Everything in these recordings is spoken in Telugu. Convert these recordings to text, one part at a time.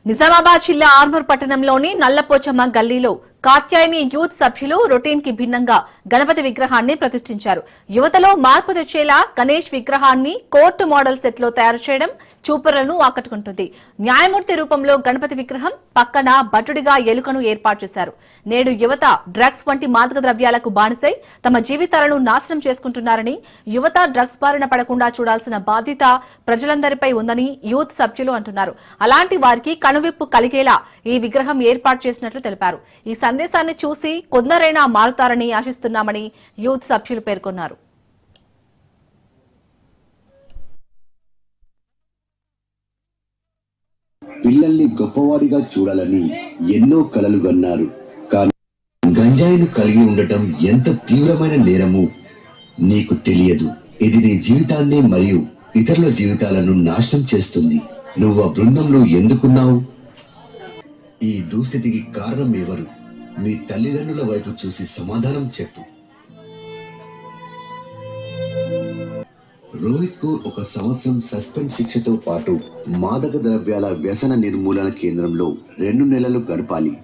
నిజామాబాద్ జిల్లా ఆర్మూర్ పట్టణంలోని నల్లపోచమ్మ గల్లీలో కాత్యాయని యూత్ సభ్యులు రొటీన్ కి భిన్నంగా గణపతి విగ్రహాన్ని ప్రతిష్ఠించారు. యువతలో మార్పు తెచ్చేలా గణేష్ విగ్రహాన్ని కోర్టు మోడల్ సెట్ లో తయారు చేయడం చూపరులను ఆకట్టుకుంటుంది. న్యాయమూర్తి రూపంలో గణపతి విగ్రహం పక్కన భటుడిగా ఎలుకను ఏర్పాటు చేశారు. నేడు యువత డ్రగ్స్ వంటి మాదక ద్రవ్యాలకు బానిసై తమ జీవితాలను నాశనం చేసుకుంటున్నారని, యువత డ్రగ్స్ బారిన పడకుండా చూడాల్సిన బాధ్యత ప్రజలందరిపై ఉందని యూత్ సభ్యులు అంటున్నారు. అలాంటి వారికి కనువిప్పు కలిగేలా ఈ విగ్రహం ఏర్పాటు చేసినట్లు తెలిపారు. ఈ సందేశాన్ని చూసి కొందరైనా మారుతారని ఆశిస్తున్నామని యూత్ సభ్యులు పేర్కొన్నారు. పిల్లల్ని గొప్పవాడిగా చూడాలని ఎన్నో కలలు గన్నారు. కానీ గంజాయిను కలిగి ఉండటం ఎంత తీవ్రమైన నేరము నీకు తెలియదు. ఇది నీ జీవితాన్ని మరియు ఇతరుల జీవితాలను నాశనం చేస్తుంది. నువ్వు ఆ బృందంలో ఎందుకున్నావు? ఈ దుస్థితికి కారణం ఎవరు? మీ తల్లిదండ్రుల వైపు చూసి సమాధానం చెప్పు. రోహిత్ కు 1 సంవత్సరం సస్పెండ్ శిక్షతో పాటు మాదక ద్రవ్యాల వ్యసన నిర్మూలన కేంద్రంలో 2 నెలలు గడపాలి.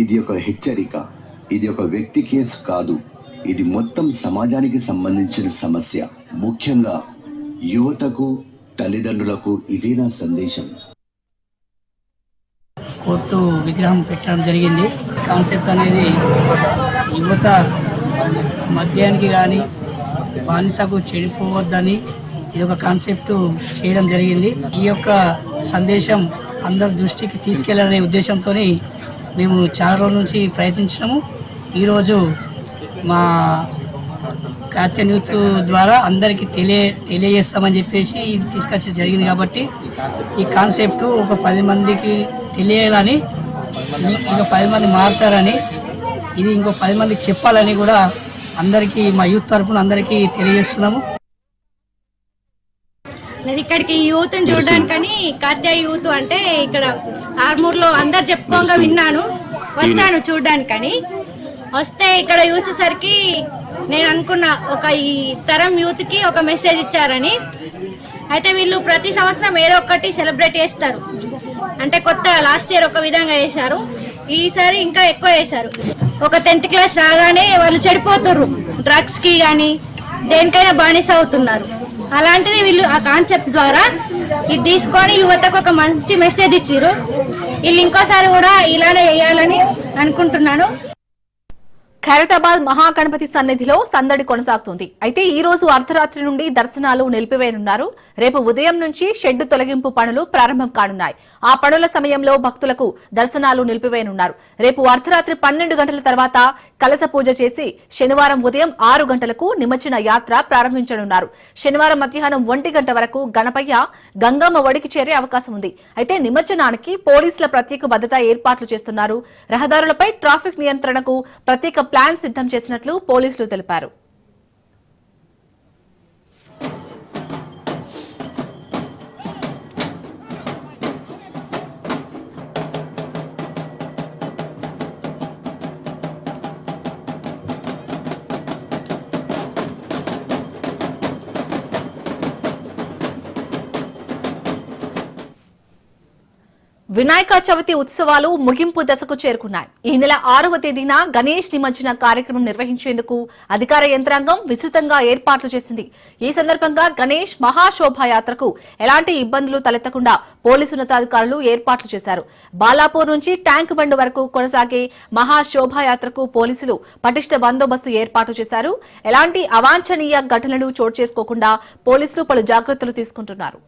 ఇది ఒక హెచ్చరిక. ఇది ఒక వ్యక్తి కేసు కాదు. ఇది మొత్తం సమాజానికి సంబంధించిన సమస్య. ముఖ్యంగా యువతకు, తల్లిదండ్రులకు ఇదే నా సందేశం. కోర్టు విగ్రహం పెట్టడం జరిగింది. కాన్సెప్ట్ అనేది యువత మద్యానికి కానీ బానిసకు చెడిపోవద్దని ఇది ఒక కాన్సెప్ట్ చేయడం జరిగింది. ఈ యొక్క సందేశం అందరి దృష్టికి తీసుకెళ్లాలనే ఉద్దేశంతో మేము చాలా రోజుల నుంచి ప్రయత్నించినాము. ఈరోజు మా కాత్యాయని యూత్ ద్వారా అందరికీ తెలియజేస్తామని చెప్పేసి ఇది తీసుకొచ్చడం జరిగింది. కాబట్టి ఈ కాన్సెప్ట్ ఒక 10 మందికి తెలియాలని, ఇంకో 10 మంది మారుతారని, ఇది ఇంకో 10 మందికి చెప్పాలని కూడా అందరికీ మా యూత్ తరఫున అందరికీ తెలియజేస్తున్నాము. నేను ఇక్కడికి యూత్ చూడడానికని, కాత్యాయ యూత్ అంటే ఇక్కడ ఆర్మూర్లో అందరు చెప్పుకోగా విన్నాను, వచ్చాను చూడడానికని. వస్తే ఇక్కడ చూసేసరికి నేను అనుకున్న ఒక ఈ తరం యూత్కి ఒక మెసేజ్ ఇచ్చారని. అయితే వీళ్ళు ప్రతి సంవత్సరం ఏదో ఒకటి సెలబ్రేట్ చేస్తారు. అంటే కొత్త లాస్ట్ ఇయర్ ఒక విధంగా చేశారు, ఈసారి ఇంకా ఎక్కువ చేశారు. ఒక 10th క్లాస్ రాగానే వాళ్ళు చెడిపోతుర్రు, డ్రగ్స్కి కానీ దేనికైనా బానిస అవుతున్నారు. అలాంటిది వీళ్ళు ఆ కాన్సెప్ట్ ద్వారా ఇది తీసుకొని యువతకు ఒక మంచి మెసేజ్ ఇచ్చారు. వీళ్ళు ఇంకోసారి కూడా ఇలానే చేయాలని అనుకుంటున్నాను. ఖైరతాబాద్ మహాగణపతి సన్నిధిలో సందడి కొనసాగుతుంది. అయితే ఈ రోజు అర్ధరాత్రి నుండి దర్శనాలు నిలిపివేయనున్నారు. రేపు ఉదయం నుంచి షెడ్డు తొలగింపు పనులు ప్రారంభం కానున్నాయి. ఆ పనుల సమయంలో భక్తులకు దర్శనాలు నిలిపివేయనున్నారు. రేపు అర్ధరాత్రి 12 గంటల తర్వాత కలశ పూజ చేసి శనివారం ఉదయం 6 గంటలకు నిమజ్జన యాత్ర ప్రారంభించనున్నారు. శనివారం మధ్యాహ్నం 1 గంట వరకు గణపయ్య గంగమ్మ ఒడికి చేరే అవకాశం ఉంది. అయితే నిమజ్జనానికి పోలీసుల ప్రత్యేక భద్రతా ఏర్పాట్లు చేస్తున్నారు. రహదారులపై ట్రాఫిక్ నియంత్రణకు ప్రత్యేక ప్లాన్ సిద్ధం చేసినట్లు పోలీసులు తెలిపారు. వినాయక చవితి ఉత్సవాలు ముగింపు దశకు చేరుకున్నాయి. ఈ నెల 6వ తేదీన గణేష్ నిమజ్జన కార్యక్రమం నిర్వహించేందుకు అధికార యంత్రాంగం విస్తృతంగా ఏర్పాట్లు చేసింది. ఈ సందర్భంగా గణేష్ మహాశోభాయాత్రకు ఎలాంటి ఇబ్బందులు తలెత్తకుండా పోలీసు ఉన్నతాధికారులు ఏర్పాట్లు చేశారు. బాలాపూర్ నుంచి ట్యాంక్ బండ్ వరకు కొనసాగే మహాశోభాయాత్రకు పోలీసులు పటిష్ట బందోబస్తు ఏర్పాటు చేశారు. ఎలాంటి అవాంఛనీయ ఘటనలు చోటు చేసుకోకుండా పోలీసులు పలు జాగ్రత్తలు తీసుకుంటున్నారు.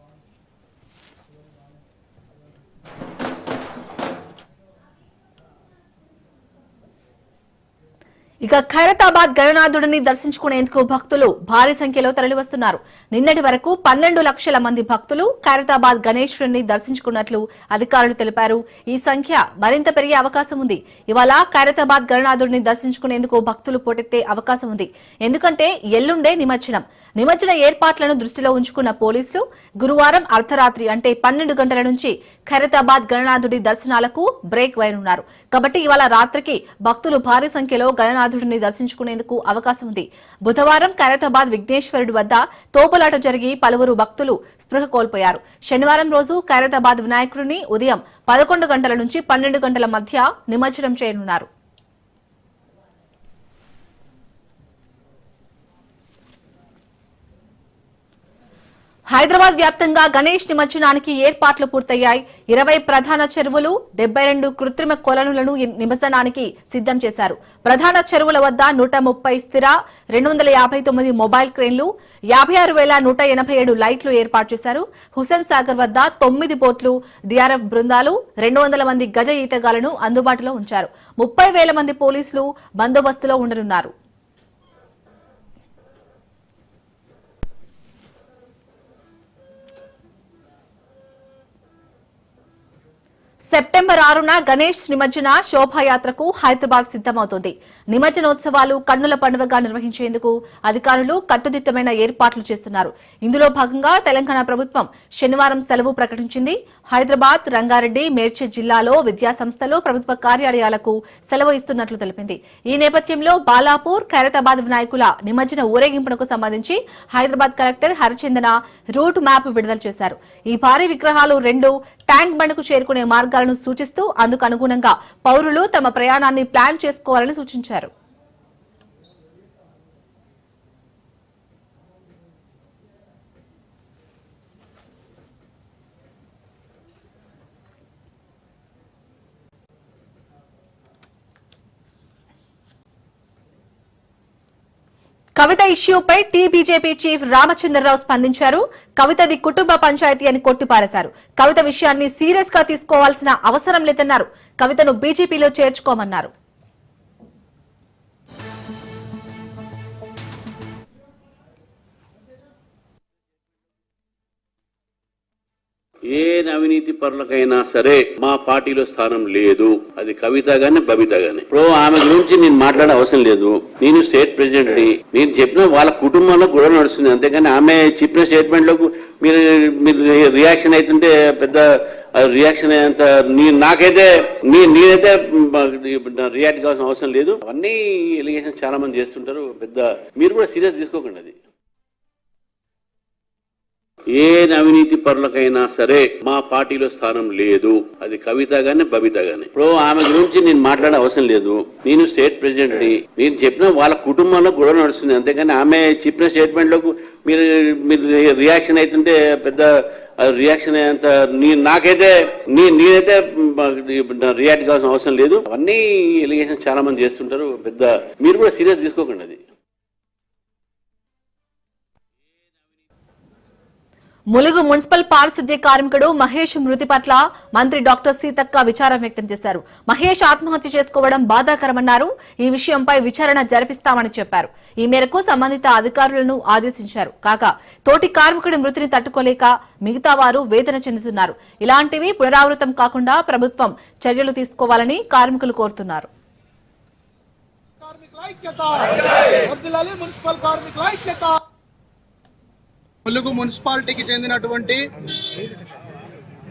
ఇక ఖైరతాబాద్ గణనాథుడిని దర్శించుకునేందుకు భక్తులు భారీ సంఖ్యలో తరలివస్తున్నారు. నిన్నటి వరకు 12 లక్షల మంది భక్తులు ఖైరతాబాద్ గణేశుడిని దర్శించుకున్నట్లు అధికారులు తెలిపారు. ఈ సంఖ్య మరింత పెరిగే అవకాశం ఉంది. ఇవాళ ఖైరతాబాద్ గణనాథుడిని దర్శించుకునేందుకు భక్తులు పోటెత్తే అవకాశం ఉంది. ఎందుకంటే ఎల్లుండే నిమజ్జన ఏర్పాట్లను దృష్టిలో ఉంచుకున్న పోలీసులు గురువారం అర్ధరాత్రి అంటే 12 గంటల నుంచి ఖైరతాబాద్ గణనాథుడి దర్శనాలకు బ్రేక్ వేయనున్నారు. కాబట్టి ఇవాళ రాత్రికి భక్తులు భారీ సంఖ్యలో గణనాథుడి విఘ్ననాథుడిని దర్శించుకునేందుకు అవకాశం ఉంది. బుధవారం ఖైరతాబాద్ విఘ్నేశ్వరుడి వద్ద తోపులాట జరిగి పలువురు భక్తులు స్పృహ కోల్పోయారు. శనివారం రోజు ఖైరతాబాద్ వినాయకుడిని ఉదయం 11 గంటల నుంచి 12 గంటల మధ్య నిమజ్జనం చేయనున్నారు. హైదరాబాద్ వ్యాప్తంగా గణేష్ నిమజ్జనానికి ఏర్పాట్లు పూర్తయ్యాయి. 20 ప్రధాన చెరువులు, 72 కృత్రిమ కొలనులను నిమజ్జనానికి సిద్దం చేశారు. ప్రధాన చెరువుల వద్ద 130 స్థిర, 259 మొబైల్ క్రేన్లు, 56,187 లైట్లు ఏర్పాటు చేశారు. హుస్సేన్ సాగర్ వద్ద 9 బోట్లు, డిఆర్ఎఫ్ బృందాలు, 200 మంది గజ ఈతగాళ్లను అందుబాటులో ఉంచారు. 30,000 మంది పోలీసులు బందోబస్తులో ఉండనున్నారు. సెప్టెంబర్ 6న గణేష్ నిమజ్జన శోభాయాత్రకు హైదరాబాద్ సిద్దమవుతోంది. నిమజ్జనోత్సవాలు కన్నుల పండుగగా నిర్వహించేందుకు అధికారులు కట్టుదిట్టమైన ఏర్పాట్లు చేస్తున్నారు. ఇందులో భాగంగా తెలంగాణ ప్రభుత్వం శనివారం సెలవు ప్రకటించింది. హైదరాబాద్, రంగారెడ్డి, మేడ్చల్ జిల్లాలో విద్యాసంస్థలు, ప్రభుత్వ కార్యాలయాలకు సెలవు ఇస్తున్నట్లు తెలిపింది. ఈ నేపథ్యంలో బాలాపూర్, ఖైరతాబాద్ వినాయకుల నిమజ్జన ఊరేగింపునకు సంబంధించి హైదరాబాద్ కలెక్టర్ హరిచందన రూట్ మ్యాప్ విడుదల చేశారు. ఈ భారీ విగ్రహాలు 2 ట్యాంక్ బండ్కు చేరుకునే మార్గాలను సూచిస్తూ అందుకు అనుగుణంగా పౌరులు తమ ప్రయాణాన్ని ప్లాన్ చేసుకోవాలని సూచించారు. కవిత ఇష్యూపై టీబీజేపీ చీఫ్ రామచంద్రరావు స్పందించారు. కవితది కుటుంబ పంచాయతీ అని కొట్టిపారేశారు. కవిత విషయాన్ని సీరియస్ గా తీసుకోవాల్సిన అవసరం లేదన్నారు. కవితను బీజేపీలో చేర్చుకోమన్నారు. ఏ అవినీతి పరులకైనా సరే మా పార్టీలో స్థానం లేదు. అది కవిత గాని బబిత గాని. ఇప్పుడు ఆమె గురించి నేను మాట్లాడే అవసరం లేదు. నేను స్టేట్ ప్రెసిడెంట్ ని. నేను చెప్పిన వాళ్ళ కుటుంబంలో గొడవ నడుస్తుంది. అంతేగాని ఆమె చెప్పిన స్టేట్మెంట్ లకు మీరు రియాక్షన్ అవుతుంటే పెద్ద రియాక్షన్ అయ్యేంత నేనైతే రియాక్ట్ కావాల్సిన అవసరం లేదు. అవన్నీ ఎలిగేషన్ చాలా మంది చేస్తుంటారు. పెద్ద మీరు కూడా సీరియస్ తీసుకోకండి. అది ఏ అవినీతి పరులకైనా సరే మా పార్టీలో స్థానం లేదు. అది కవిత గాని బబిత గాని. ఇప్పుడు ఆమె గురించి నేను మాట్లాడే అవసరం లేదు. నేను స్టేట్ ప్రెసిడెంట్ ని. నేను చెప్పిన వాళ్ళ కుటుంబంలో గొడవ నడుస్తుంది. అంతేగాని ఆమె చెప్పిన స్టేట్మెంట్ లకు మీరు రియాక్షన్ అవుతుంటే పెద్ద రియాక్షన్ అయ్యేంత నేనైతే రియాక్ట్ కావాల్సిన అవసరం లేదు. అవన్నీ ఎలిగేషన్ చాలా మంది చేస్తుంటారు. పెద్ద మీరు కూడా సీరియస్ తీసుకోకండి. అది ములుగు మున్సిపల్ పారిశుద్ధ్య కార్మికుడు మహేష్ మృతి పట్ల మంత్రి డాక్టర్ సీతక్క విచారం వ్యక్తం చేశారు. మహేష్ ఆత్మహత్య చేసుకోవడం బాధాకరమన్నారు. ఈ విషయంపై విచారణ జరిపిస్తామని చెప్పారు. ఈ మేరకు సంబంధిత అధికారులను ఆదేశించారు. కాగా తోటి కార్మికుడి మృతిని తట్టుకోలేక మిగతా వారు వేదన చెందుతున్నారు. ఇలాంటివి పునరావృతం కాకుండా ప్రభుత్వం చర్యలు తీసుకోవాలని కార్మికులు కోరుతున్నారు. ములుగు మున్సిపాలిటీకి చెందినటువంటి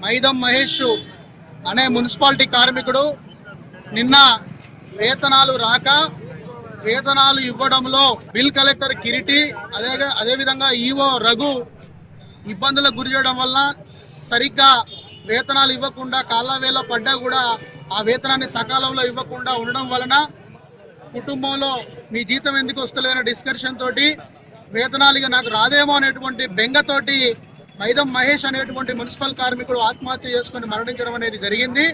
మైదం మహేష్ అనే మున్సిపాలిటీ కార్మికుడు నిన్న వేతనాలు రాక వేతనాలు ఇవ్వడంలో బిల్ కలెక్టర్ కిరీటి అదేవిధంగా ఈవో రఘు ఇబ్బందులకు గురి చేయడం వల్ల సరిగ్గా వేతనాలు ఇవ్వకుండా కాళ్ళవేళ పడ్డా కూడా ఆ వేతనాన్ని సకాలంలో ఇవ్వకుండా ఉండడం వలన కుటుంబంలో మీ జీతం ఎందుకు వస్తలేని డిస్కషన్ తోటి వేతనాలుగా నాకు రాదేమో అనేటువంటి బెంగతోటి మైదం మహేష్ అనేటువంటి మున్సిపల్ కార్మికుడు ఆత్మహత్య చేసుకుని మరణించడం అనేది జరిగింది.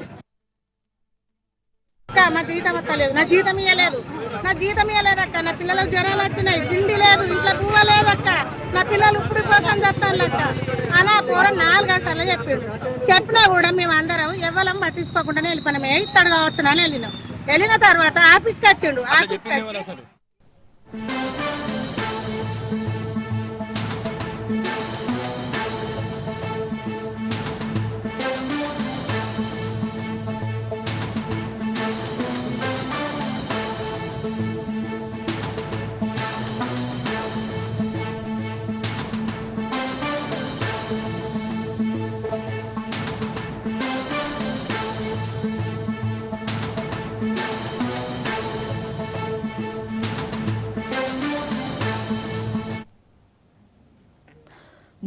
మా జీతం వస్తలేదు, నా జీతం ఇవ్వలేదక్క. నా పిల్లలకు జ్వరాలు వచ్చినాయి, తిండి లేదు, ఇంట్లో పువ్వ లేదక్క. నా పిల్లలు ఇప్పుడు కోసం చేస్తానులక్క అలా పూర 4 సార్లు చెప్పినా కూడా మేము అందరం ఎవరం పట్టించుకోకుండానే వెళ్ళిపోయినాం. ఇస్తాడు కావచ్చు అని వెళ్ళిన తర్వాత ఆఫీస్కి వచ్చిండు. ఆఫీస్కి వచ్చి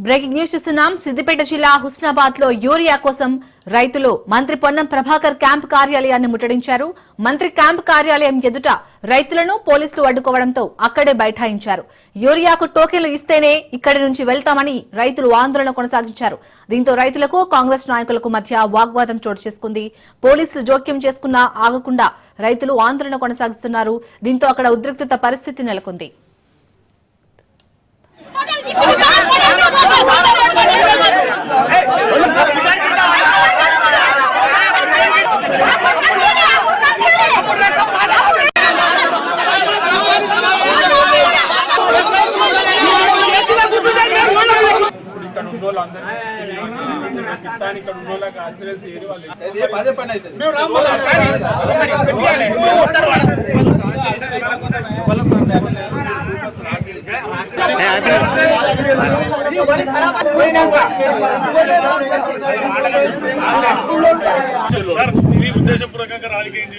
బ్రేకింగ్ న్యూస్ చూస్తున్నాం. సిద్దిపేట జిల్లా హుస్నాబాద్ లో యూరియా కోసం రైతులు మంత్రి పొన్నం ప్రభాకర్ క్యాంప్ కార్యాలయాన్ని ముట్టడించారు. మంత్రి క్యాంప్ కార్యాలయం ఎదుట రైతులను పోలీసులు అడ్డుకోవడంతో అక్కడే బైఠాయించారు. యూరియాకు టోకెన్లు ఇస్తేనే ఇక్కడి నుంచి వెళ్తామని రైతులు ఆందోళన కొనసాగించారు. దీంతో రైతులకు కాంగ్రెస్ నాయకులకు మధ్య వాగ్వాదం చోటు చేసుకుంది. పోలీసులు జోక్యం చేసుకున్నా ఆగకుండా రైతులు ఆందోళన కొనసాగిస్తున్నారు. దీంతో అక్కడ ఉద్రిక్తత పరిస్థితి నెలకొంది. పదే పని అవుతుంది. ఉద్దేశపూర్వకంగా రాజకీయం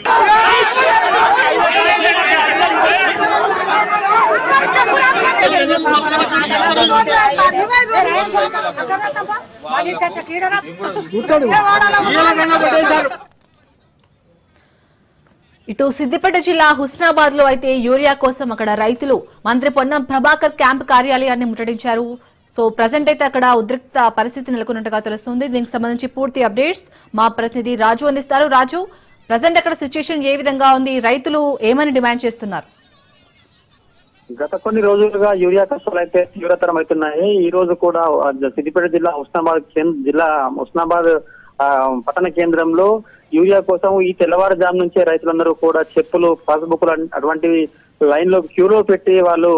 ఇటు సిద్దిపేట జిల్లా హుస్నాబాద్ లో అయితే యూరియా కోసం అక్కడ రైతులు మంత్రి పొన్నం ప్రభాకర్ క్యాంప్ కార్యాలయాన్ని ముట్టడించారు. సో ప్రజెంట్ అయితే అక్కడ ఉద్రిక్త పరిస్థితి నెలకొన్నట్టుగా తెలుస్తుంది. దీనికి సంబంధించి పూర్తి అప్డేట్స్ మా ప్రతినిధి రాజు అందిస్తారు. రాజు, ప్రజెంట్ అక్కడ సిచ్యుయేషన్ ఏ విధంగా ఉంది? రైతులు ఏమని డిమాండ్ చేస్తున్నారు? గత కొన్ని రోజులుగా యూరియా కష్టాలు అయితే తీవ్రతరం అవుతున్నాయి. ఈ రోజు కూడా సిద్దిపేట జిల్లా హుస్నాబాద్ పట్టణ కేంద్రంలో యూరియా కోసం ఈ తెల్లవారుజాము నుంచే రైతులందరూ కూడా చెప్పులు, పాస్బుక్లు అటువంటివి లైన్ లో క్యూలో పెట్టి వాళ్ళు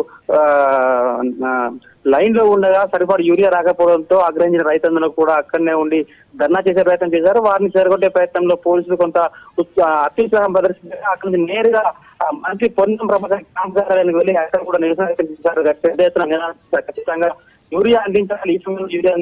లైన్ లో ఉండగా సరిపడా యూరియా రాకపోవడంతో ఆగ్రహించిన రైతులందరూ కూడా అక్కడనే ఉండి ధర్నా చేసే ప్రయత్నం చేశారు. వారిని చేరగొట్టే ప్రయత్నంలో పోలీసులు కొంత అత్యుత్సాహం ప్రదర్శించారు. అక్కడ నుంచి నేరుగా మంత్రి పొన్నం ప్రభాకర్ క్యాంప్ కార్యాలయానికి వెళ్ళి అక్కడ కూడా నిరసన వ్యక్తం చేశారు. పెద్ద ఎత్తున ఖచ్చితంగా యూరియా అందించాలి, ఈ సమయంలో యూరియా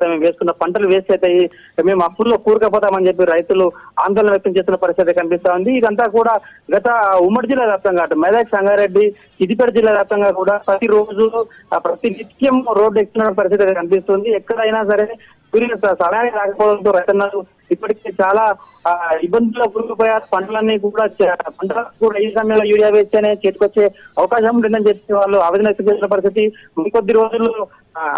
మేము వేసుకున్న పంటలు వేస్ట్ అవుతాయి, మేము అప్పుల్లో కూరుకపోతామని చెప్పి రైతులు ఆందోళన వ్యక్తం చేస్తున్న పరిస్థితి కనిపిస్తా ఉంది. ఇదంతా కూడా గత ఉమ్మడి జిల్లా వ్యాప్తంగా అటు మెదక్, సంగారెడ్డి, సిద్దిపేట జిల్లా వ్యాప్తంగా కూడా ప్రతిరోజు ప్రతి నిత్యం రోడ్డు ఎక్కుతున్న పరిస్థితి కనిపిస్తుంది. ఎక్కడైనా సరే సూర్యుడు సమయానికి రాకపోవడంతో రైతన్నలు ఇప్పటికే చాలా ఇబ్బందుల్లో కూరుకుపోయారు. పంటలన్నీ కూడా పంటలకు కూడా ఈ సమయంలో యూరియా వేస్తేనే చేతికొచ్చే అవకాశం ఉంటుందని చెప్పి వాళ్ళు ఆవేదన వ్యక్తం చేసిన పరిస్థితి. ఇంకొద్ది రోజుల్లో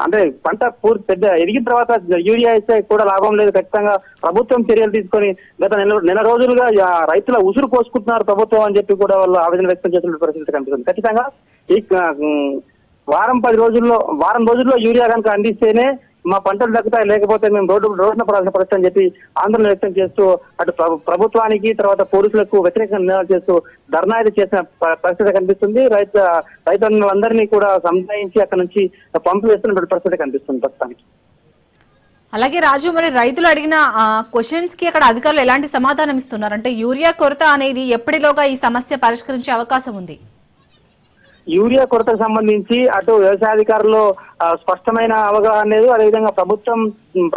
అంటే పంట పూర్తి పెద్ద ఎదిగిన తర్వాత యూరియా ఇస్తే కూడా లాభం లేదు. ఖచ్చితంగా ప్రభుత్వం చర్యలు తీసుకొని గత నెల రోజులుగా రైతుల ఉసురు పోసుకుంటున్నారు ప్రభుత్వం అని చెప్పి కూడా వాళ్ళు ఆవేదన వ్యక్తం చేసిన పరిస్థితి కనిపిస్తుంది. ఖచ్చితంగా ఈ వారం రోజుల్లో యూరియా కనుక అందిస్తేనే మా పంటలు దక్కుతాయి, లేకపోతే మేము రోడ్డున పడాల్సిన పరిస్థితి అని చెప్పి ఆందోళన వ్యక్తం చేస్తూ అటు ప్రభుత్వానికి తర్వాత పోలీసులకు వ్యతిరేకంగా నిర్ణయాలు చేస్తూ ధర్నా అయితే చేసిన పరిస్థితి కనిపిస్తుంది. రైతులందరినీ కూడా సంధాయించి అక్కడ నుంచి పంపివేస్తున్న పరిస్థితి కనిపిస్తుంది ప్రస్తుతానికి. అలాగే రాజు, మరి రైతులు అడిగిన క్వశ్చన్స్ కి అక్కడ అధికారులు ఎలాంటి సమాధానం ఇస్తున్నారు? అంటే యూరియా కొరత అనేది ఎప్పటిలోగా ఈ సమస్య పరిష్కరించే అవకాశం ఉంది? యూరియా కొరతకు సంబంధించి అటు వ్యవసాయాధికారులు స్పష్టమైన అవగాహన లేదు. అదేవిధంగా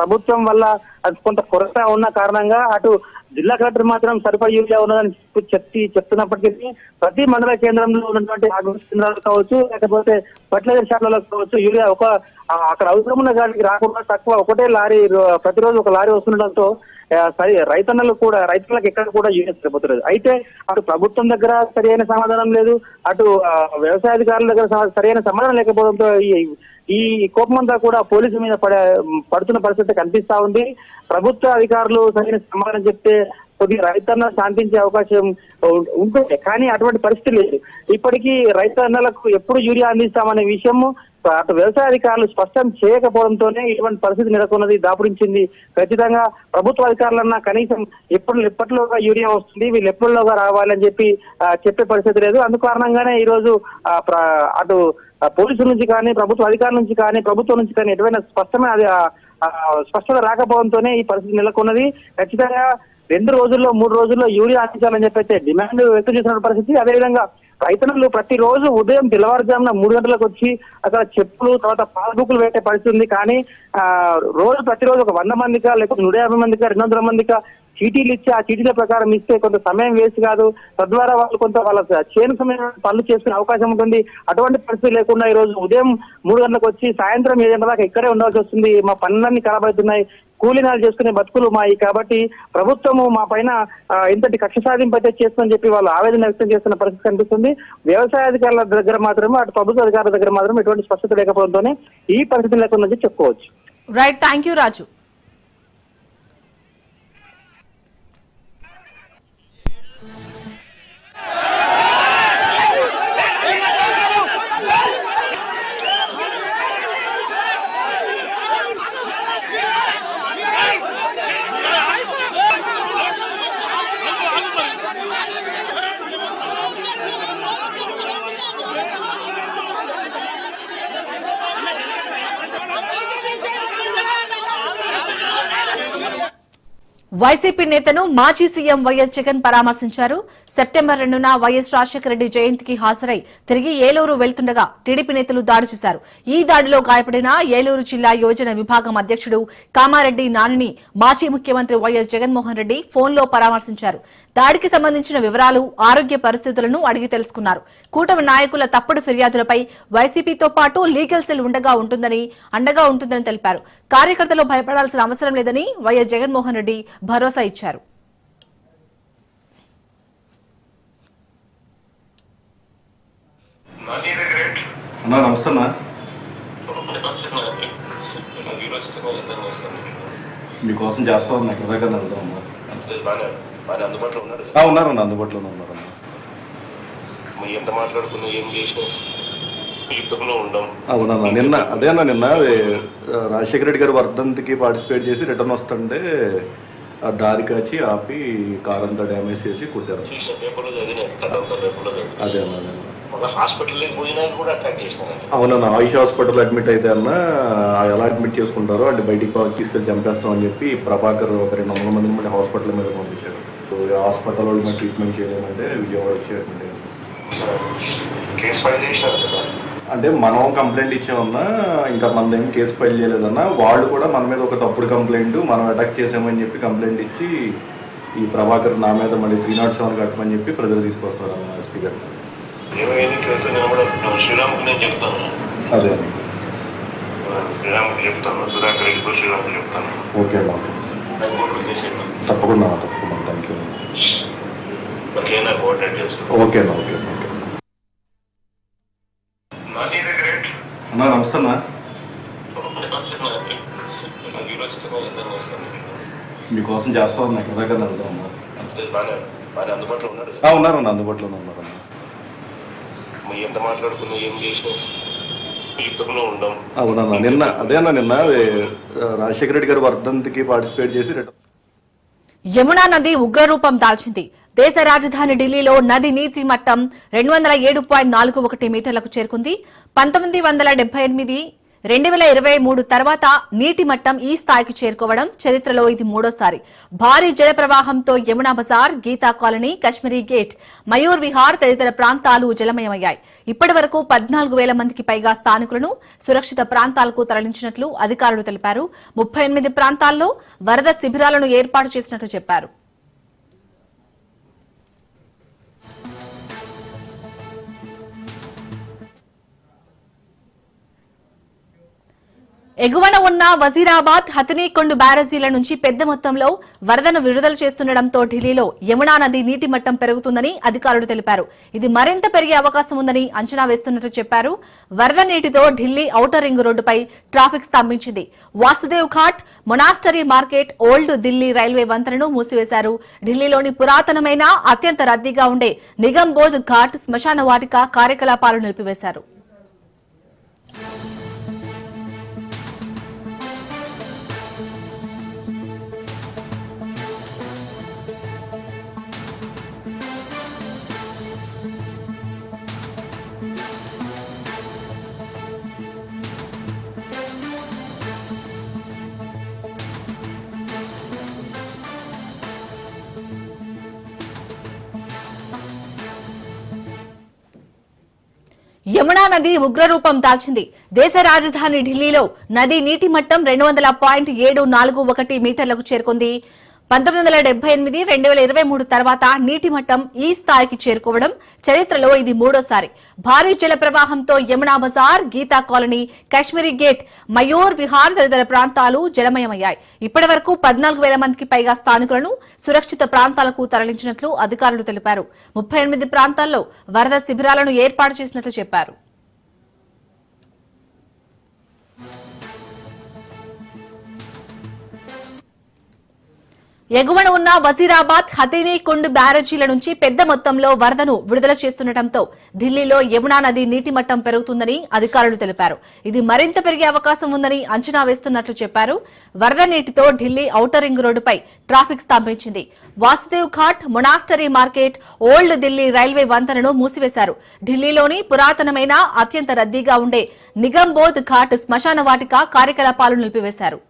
ప్రభుత్వం వల్ల అది కొంత కొరత ఉన్న కారణంగా అటు జిల్లా కలెక్టర్ మాత్రం సరిపడా యూరియా ఉన్నదని చెప్తున్నప్పటికీ ప్రతి మండల కేంద్రంలో ఉన్నటువంటి ఆగ్రహ కేంద్రాలు కావచ్చు, లేకపోతే ఫర్టిలైజర్ షాప్లకు కావచ్చు, యూరియా అక్కడ అవసరం ఉన్న గాడికి రాకుండా తక్కువ ఒకటే లారీ ప్రతిరోజు ఒక లారీ వస్తుండటంతో రైతులకు ఎక్కడ కూడా యూరియా సరిపోతులేదు. అయితే అటు ప్రభుత్వం దగ్గర సరైన సమాధానం లేదు, అటు వ్యవసాయాధికారుల దగ్గర సరైన సమాధానం లేకపోవడంతో ఈ కోపమంతా కూడా పోలీసు మీద పడుతున్న పరిస్థితి కనిపిస్తా ఉంది. ప్రభుత్వ అధికారులు సరైన సమాధానం చెప్తే కొద్దిగా రైతన్న శాంతించే అవకాశం ఉంటుంది, కానీ అటువంటి పరిస్థితి లేదు. ఇప్పటికీ రైతన్నలకు ఎప్పుడు యూరియా అందిస్తామనే విషయం అటు వ్యవసాయ అధికారులు స్పష్టం చేయకపోవడంతోనే ఇటువంటి పరిస్థితి నెలకొన్నది, దాపురించింది. ఖచ్చితంగా ప్రభుత్వ అధికారులన్నా కనీసం ఎప్పటిలోగా యూరియా వస్తుంది, వీళ్ళు ఎప్పటిలోగా రావాలని చెప్పే పరిస్థితి లేదు. అందుకు కారణంగానే ఈ రోజు అటు పోలీసుల నుంచి కానీ ప్రభుత్వ అధికారుల నుంచి కానీ ప్రభుత్వం నుంచి కానీ ఎటువంటి స్పష్టత రాకపోవడంతోనే ఈ పరిస్థితి నెలకొన్నది. ఖచ్చితంగా 2 రోజుల్లో 3 రోజుల్లో యూరియా అందించాలని చెప్పి డిమాండ్ వ్యక్తం చేసిన పరిస్థితి. అదేవిధంగా రైతన్నలు ప్రతిరోజు ఉదయం తెల్లవారుజామున 3 గంటలకు వచ్చి అక్కడ చెప్పులు తర్వాత పాస్బుక్లు పెట్టే పరిస్థితి ఉంది. కానీ ప్రతిరోజు ఒక 100 మందికా లేకపోతే 150 మందికా 200 మందికా చీటీలు ఇచ్చి ఆ చీటీల ప్రకారం ఇస్తే కొంత సమయం వేస్ట్ కాదు, తద్వారా వాళ్ళు కొంత వాళ్ళ చేను సమయం పనులు చేసుకునే అవకాశం ఉంటుంది. అటువంటి పరిస్థితి లేకుండా ఈ రోజు ఉదయం 3 గంటలకు వచ్చి సాయంత్రం 7 గంటల దాకా ఇక్కడే ఉండాల్సి వస్తుంది. మా పనులన్నీ ఖరాబ్ అవుతున్నాయి, కూలీనాలు చేసుకునే బతుకులు మాయి. కాబట్టి ప్రభుత్వము మా పైన ఇంతటి కక్ష సాధింపు అయితే చేస్తుందని చెప్పి వాళ్ళు ఆవేదన వ్యక్తం చేస్తున్న పరిస్థితి కనిపిస్తుంది. వ్యవసాయ అధికారుల దగ్గర మాత్రమే, అటు ప్రభుత్వ అధికారుల దగ్గర మాత్రం ఎటువంటి స్పష్టత లేకపోవడంతోనే ఈ పరిస్థితి లేకుండా చెప్పుకోవచ్చు. Right, thank you Raju. YCP నేతను మాజీ సీఎం వైఎస్ జగన్ పరామర్శించారు. సెప్టెంబర్ 2న వైఎస్ రాజశేఖర రెడ్డి జయంతికి హాజరై తిరిగి ఏలూరు వెళ్తుండగా టీడీపీ నేతలు దాడి చేశారు. ఈ దాడిలో గాయపడిన ఏలూరు జిల్లా యోజన విభాగం అధ్యక్షుడు కామారెడ్డి నానిని మాజీ ముఖ్యమంత్రి వైఎస్ జగన్మోహన్ రెడ్డి ఫోన్లో పరామర్శించారు. దాడికి సంబంధించిన వివరాలు, ఆరోగ్య పరిస్థితులను అడిగి తెలుసుకున్నారు. కూటమి నాయకుల తప్పుడు ఫిర్యాదులపై వైసీపీతో పాటు లీగల్ సెల్ అండగా ఉంటుందని తెలిపారు. కార్యకర్తలు భయపడాల్సిన అవసరం లేదని వైఎస్ జగన్మోహన్ రెడ్డి భరోసా ఇచ్చారు. మీకోసం చేస్తా ఉన్నా ఉన్నారు అందుబాటులో ఉన్నారు. ఎంత మాట్లాడుకున్నా ఏం చేసినా యుద్ధంలో ఉండం. అవునన్నా, నిన్న రాజశేఖర రెడ్డి గారి వర్ధంతికి పార్టిసిపేట్ చేసి రిటర్న్ వస్తుంటే దారి కాచి ఆపి కార్ అంతా డ్యామేజ్ చేసి కుట్టారు. అదే అన్న, హాస్పిటల్ పోయినా కూడా అటాక్ చేసినా. అవునన్నా, ఆయుష్ హాస్పిటల్ అడ్మిట్ అయితే అన్న ఎలా అడ్మిట్ చేసుకుంటారో అంటే బయటికి తీసుకెళ్ళి చంపేస్తాం అని చెప్పి ప్రభాకర్ ఒక 200 మందిని మళ్ళీ హాస్పిటల్ మీద పంపించారు. హాస్పిటల్ వాళ్ళు మరి ట్రీట్మెంట్ చేయలేమంటే విజయవాడ వచ్చేటండి. కేసు ఫైల్ చేసినారు కదా, అంటే మనం కంప్లైంట్ ఇచ్చామన్నా, ఇంకా మన ఏం కేసు ఫైల్ చేయలేదన్నా. వాళ్ళు కూడా మన మీద ఒక తప్పుడు కంప్లైంట్, మనం అటాక్ చేసామని చెప్పి కంప్లైంట్ ఇచ్చి ఈ ప్రభాకర్ నా మీద మళ్ళీ 307 కట్టమని చెప్పి ప్రజలు తీసుకొస్తారు అన్న ఎస్పీ గారు. శ్రీరాముకి నేను చెప్తాను, అదే శ్రీరాముకి చెప్తాను, సుధాకర్ రెడ్డి శ్రీరాముకి చెప్తాను. ఓకే అమ్మా, తప్పకుండా థ్యాంక్ యూ. కోఆర్డినేట్ చేస్తాను. ఓకే అన్న, ఓకే ఓకే అన్నా. నమస్తే అన్న, మీకోసం చేస్తా ఉన్నా దగ్గర వెళ్తామన్నా. అందుబాటులో ఉన్నాడు. ఉన్నారన్న, అందుబాటులో ఉన్నారన్న. ఎంత మాట్లాడుకున్నా ఏం చేసినా యుద్ధంలో ఉండం. అవునన్నా, నిన్న రాజశేఖర రెడ్డి గారి వర్ధంతికి పార్టిసిపేట్ చేసి రిటర్న్. యమునా నది ఉగ్రరూపం దాల్చింది. దేశ రాజధాని ఢిల్లీలో నది నీటి మట్టం 207.41 మీటర్లకు చేరుకుంది. 1978 2023 తర్వాత నీటి మట్టం ఈ స్థాయికి చేరుకోవడం చరిత్రలో ఇది మూడోసారి. భారీ జల ప్రవాహంతో యమునా బజార్, గీతా కాలనీ, కశ్మీరీ గేట్, మయూర్ విహార్ తదితర ప్రాంతాలు జలమయమయ్యాయి. ఇప్పటి వరకు 14,000 మందికి పైగా స్థానికులను సురక్షిత ప్రాంతాలకు తరలించినట్లు అధికారులు తెలిపారు. 38 ప్రాంతాల్లో వరద శిబిరాలను ఏర్పాటు చేసినట్లు చెప్పారు. ఎగువన ఉన్న వజీరాబాద్, హథనీకొండ బ్యారేజీల నుంచి పెద్ద మొత్తంలో వరదను విడుదల చేస్తుండటంతో ఢిల్లీలో యమునా నది నీటి మట్టం పెరుగుతుందని అధికారులు తెలిపారు. ఇది మరింత పెరిగే అవకాశం ఉందని అంచనా వేస్తున్నట్లు చెప్పారు. వరద నీటితో ఢిల్లీ ఔటర్ రింగ్ రోడ్డుపై ట్రాఫిక్ స్తంభించింది. Vasudev Ghat, monastery market, old Delhi railway వంతెనను మూసివేశారు. ఢిల్లీలోని పురాతనమైన అత్యంత రద్దీగా ఉండే నిగంబోధ్ ఘాట్ శ్మశాన వాటిక కార్యకలాపాలు నిలిపివేశారు. యమునా నది ఉగ్రరూపం దాల్చింది. దేశ రాజధాని ఢిల్లీలో నది నీటి మట్టం 200.741 మీటర్లకు చేరుకుంది. 1978 2023 తర్వాత నీటి మట్టం ఈ స్థాయికి చేరుకోవడం చరిత్రలో ఇది మూడోసారి. భారీ జల ప్రవాహంతో యమునా బజార్, గీతా కాలనీ, కాశ్మీరీ గేట్, మయూర్ విహార్ తదితర ప్రాంతాలు జలమయమయ్యాయి. ఇప్పటి వరకు 14,000 మందికి పైగా స్థానికులను సురక్షిత ప్రాంతాలకు తరలించినట్లు అధికారులు తెలిపారు. 38 ప్రాంతాల్లో వరద శిబిరాలను ఏర్పాటు చేసినట్లు చెప్పారు. ఎగువన ఉన్న వజీరాబాద్, హథీనీ కుండ్ బ్యారేజీల నుంచి పెద్ద మొత్తంలో వరదను విడుదల చేస్తుండటంతో ఢిల్లీలో యమునా నది నీటి మట్టం పెరుగుతుందని అధికారులు తెలిపారు. ఇది మరింత పెరిగే అవకాశం ఉందని అంచనా వేస్తున్నట్లు చెప్పారు. వరద నీటితో ఢిల్లీ ఔటర్ రింగ్ రోడ్డుపై ట్రాఫిక్ స్తంభించింది. Vasudev Ghat, monastery market, old Delhi railway వంతెనను మూసివేశారు. ఢిల్లీలోని పురాతనమైన అత్యంత రద్దీగా ఉండే నిగంబోధ్ ఘాట్ శ్మశాన వాటిక కార్యకలాపాలు నిలిపివేశారు.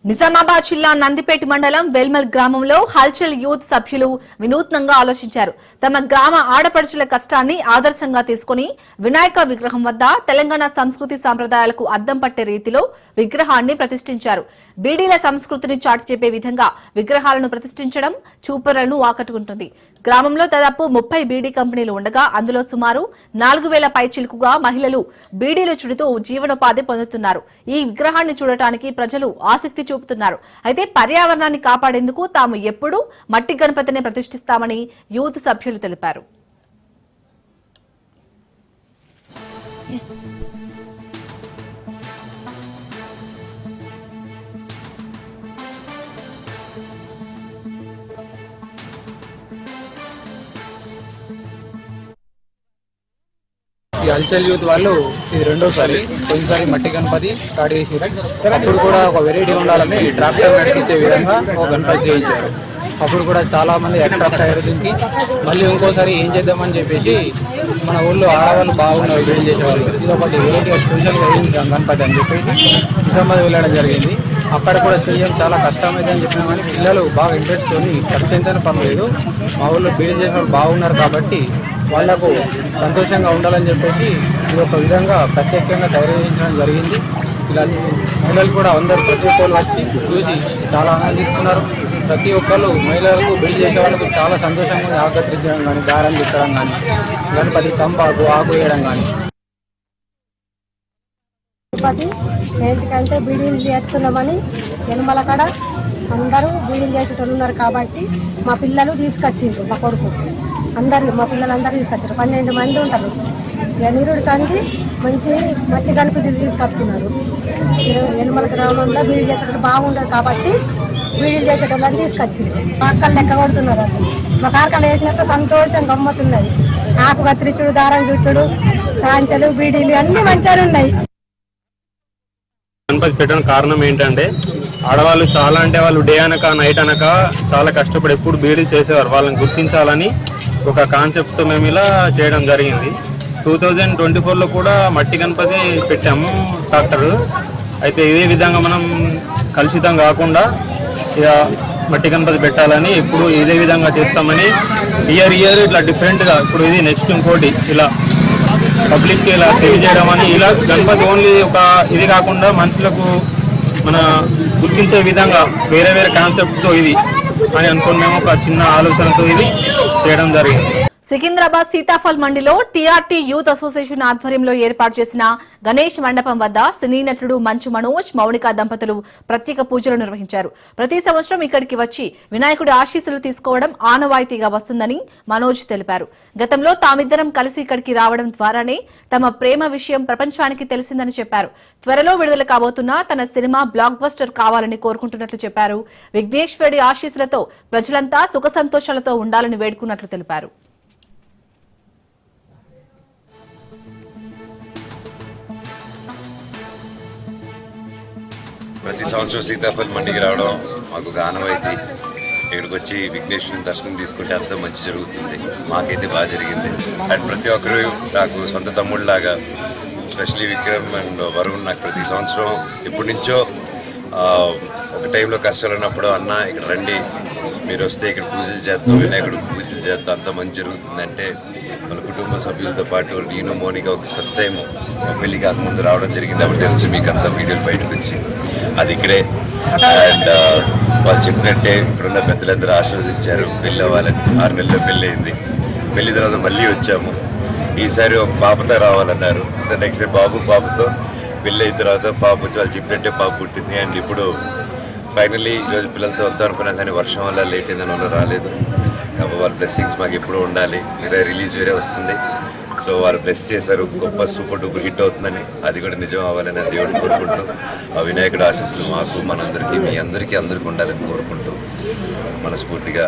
నిజామాబాద్ జిల్లా నందిపేట మండలం వెల్మల్ గ్రామంలో హల్చల్ యూత్ సభ్యులు వినూత్నంగా ఆలోచించారు. తమ గ్రామ ఆడపడుచుల కష్టాన్ని ఆదర్శంగా తీసుకుని వినాయక విగ్రహం వద్ద తెలంగాణ సంస్కృతి సంప్రదాయాలకు అద్దం పట్టే రీతిలో విగ్రహాన్ని ప్రతిష్ఠించారు. బీడీల సంస్కృతిని చాటి చెప్పే విధంగా విగ్రహాలను ప్రతిష్ఠించడం చూపరులను ఆకట్టుకుంటుంది. గ్రామంలో దాదాపు 30 బీడీ కంపెనీలు ఉండగా అందులో సుమారు 4,000 పైచిలుకుగా మహిళలు బీడీలు చుడుతూ జీవనోపాధి పొందుతున్నారు. ఈ విగ్రహాన్ని చూడటానికి ప్రజలు ఆసక్తి చూపుతున్నారు. అయితే పర్యావరణాన్ని కాపాడేందుకు తాము ఎప్పుడూ మట్టి గణపతిని ప్రతిష్ఠిస్తామని యూత్ సభ్యులు తెలిపారు. ఈ హల్చల్ యూత్ వాళ్ళు ఇది రెండోసారి, పోయినసారి మట్టి గణపతి స్టార్ట్ చేసారు. అప్పుడు కూడా ఒక వెరైటీ ఉండాలని ట్రాక్టర్ నడిపించే విధంగా ఒక గణపతి చేయించారు. అప్పుడు కూడా చాలా మంది అట్రాక్ట్ అయ్యారు దీనికి. మళ్ళీ ఇంకోసారి ఏం చేద్దామని చెప్పేసి మన ఊళ్ళో ఆడవాళ్ళు బాగున్నారు బిల్డ్ చేసేవాళ్ళు, ఇది ఒకటి వెరైటీ స్పెషల్గా వేయించాం గణపతి అని చెప్పేసి నిజామాబాద్ వెళ్ళడం జరిగింది. అక్కడ కూడా చేయడం చాలా కష్టమైంది అని చెప్పినా కానీ పిల్లలు బాగా ఇంట్రెస్ట్ తోని ఖర్చు ఎంతైనా పర్లేదు, మా ఊళ్ళో బిల్డ్ చేసిన వాళ్ళు బాగున్నారు కాబట్టి వాళ్లకు సంతోషంగా ఉండాలని చెప్పేసి ఇది ఒక విధంగా ప్రత్యేకంగా తయారు చేయించడం జరిగింది. ఇలా మహిళలు కూడా అందరూ ప్రతి ఒక్కరు వచ్చి చూసి చాలా ఆనందిస్తున్నారు. ప్రతి ఒక్కరు మహిళలకు బిల్డ్ చేసే వాళ్ళకు చాలా సంతోషంగా ఆకర్షించడం కానీ, దారం తిట్టడం కానీ, గణపతి తంబాకు ఆకు వేయడం కానీ. ఏంటికంటే బీడీలు చేస్తున్నామని యనమల కాడ అందరూ బీడీలు చేసేటోళ్ళు ఉన్నారు కాబట్టి మా పిల్లలు తీసుకొచ్చిండ్రు, మా కొడుకు అందరు మా పిల్లలందరూ తీసుకొచ్చారు. 12 మంది ఉంటారు. నిరుడు సంది మంచి మట్టి గణపతి తీసుకొస్తున్నారు. యనమల గ్రామంలో బీడీలు చేసేటోళ్ళు బాగుండరు కాబట్టి బీడీలు చేసేటోళ్ళని తీసుకొచ్చిండ్రు. మా అక్కలు లెక్క కొడుతున్నారు. మా కార్కలు వేసినట్టు సంతోషం గమ్మతున్నది. ఆకు కత్తిరించుడు, దారం చుట్టుడు, సాంచలు, బీడీలు అన్నీ మంచిగా ఉన్నాయి. గణపతి పెట్టడం కారణం ఏంటంటే ఆడవాళ్ళు చాలా అంటే వాళ్ళు డే అనక నైట్ అనక చాలా కష్టపడి ఎప్పుడు బీడీలు చేసేవారు. వాళ్ళని గుర్తించాలని ఒక కాన్సెప్ట్తో మేము ఇలా చేయడం జరిగింది. 2024లో కూడా మట్టి గణపతి పెట్టాము ట్రాక్టర్. అయితే ఇదే విధంగా మనం కలుషితం కాకుండా ఇక మట్టి గణపతి పెట్టాలని ఇప్పుడు ఇదే విధంగా చేస్తామని ఇయర్ ఇట్లా డిఫరెంట్గా ఇప్పుడు ఇది నెక్స్ట్ ఇంకోటి ఇలా పబ్లిక్ ఇలా తెలియజేయడం అని ఇలా గణపతి ఓన్లీ ఒక ఇది కాకుండా మనుషులకు మన గుర్తించే విధంగా వేరే వేరే కాన్సెప్ట్తో ఇది అని అనుకుని మేము ఒక చిన్న ఆలోచనతో ఇది చేయడం జరిగింది. సికింద్రాబాద్ సీతాఫల్ మండిలో టీఆర్టీ యూత్ అసోసియేషన్ ఆధ్వర్యంలో ఏర్పాటు చేసిన గణేష్ మండపం వద్ద సినీ నటుడు మంచు మనోజ్, మౌనిక దంపతులు ప్రత్యేక పూజలు నిర్వహించారు. ప్రతి సంవత్సరం ఇక్కడికి వచ్చి వినాయకుడి ఆశీస్సులు తీసుకోవడం ఆనవాయితీగా వస్తుందని మనోజ్ తెలిపారు. గతంలో తామిద్దరం కలిసి ఇక్కడికి రావడం ద్వారానే తమ ప్రేమ విషయం ప్రపంచానికి తెలిసిందని చెప్పారు. త్వరలో విడుదల కాబోతున్న తన సినిమా బ్లాక్ బస్టర్ కావాలని కోరుకుంటున్నట్లు చెప్పారు. విఘ్నేశ్వరుడి ఆశీస్సులతో ప్రజలంతా సుఖ సంతోషాలతో ఉండాలని వేడుకున్నట్లు తెలిపారు. ప్రతి సంవత్సరం సీతాఫల్ మండికి రావడం మాకు ఆనవాయితీ. ఇక్కడికి వచ్చి విఘ్నేశ్వరుని దర్శనం తీసుకుంటే అంతా మంచి జరుగుతుంది. మాకైతే బాగా జరిగింది. అండ్ ప్రతి ఒక్కరు నాకు సొంత తమ్ముళ్ళలాగా, స్పెషలీ విక్రమ్ అండ్ వరుణ్ నాకు ప్రతి సంవత్సరం ఎప్పటి నుంచో ఒక టైంలో కష్టాలు ఉన్నప్పుడు అన్న ఇక్కడ రండి, మీరు వస్తే ఇక్కడ పూజలు చేద్దాం, వినాయకుడు పూజలు చేద్దాం, అంతా మంచి జరుగుతుందంటే మన కుటుంబ సభ్యులతో పాటు నేను మోనిక ఒక ఫస్ట్ టైం మా పెళ్లి కాకముందు రావడం జరిగింది. అప్పుడు తెలుసు మీకు అంతా వీడియోలు బయటకు వచ్చి అది ఇక్కడే. అండ్ వాళ్ళు చెప్పినట్టే ఇప్పుడున్న పెద్దలందరూ ఆశీర్వదించారు పెళ్ళి అవ్వాలని. 6 నెలల్లో పెళ్ళి అయింది. పెళ్లి తర్వాత మళ్ళీ వచ్చాము. ఈసారి ఒక పాపతో రావాలన్నారు. నెక్స్ట్ బాబు పాపతో పెళ్ళి అయిన తర్వాత పాప వచ్చి వాళ్ళు చెప్పినట్టే పాప పుట్టింది. అండ్ ఇప్పుడు ఫైనల్లీ ఈరోజు పిల్లలతో వద్దాం అనుకున్నాం, కానీ వర్షం వల్ల లేట్ అయిందని వాళ్ళు రాలేదు. వాళ్ళ బ్లెస్సింగ్స్ మాకు ఎప్పుడూ ఉండాలి. వేరే రిలీజ్ వేరే వస్తుంది, సో వారు బ్లెస్ చేశారు. గొప్ప సూపర్ డూపర్ హిట్ అవుతుందని, అది కూడా నిజం అవ్వాలని దేవుడిని కోరుకుంటూ, ఆ వినాయకుడు ఆశీస్సులు మాకు మనందరికీ మీ అందరికీ ఉండాలని కోరుకుంటూ మనస్ఫూర్తిగా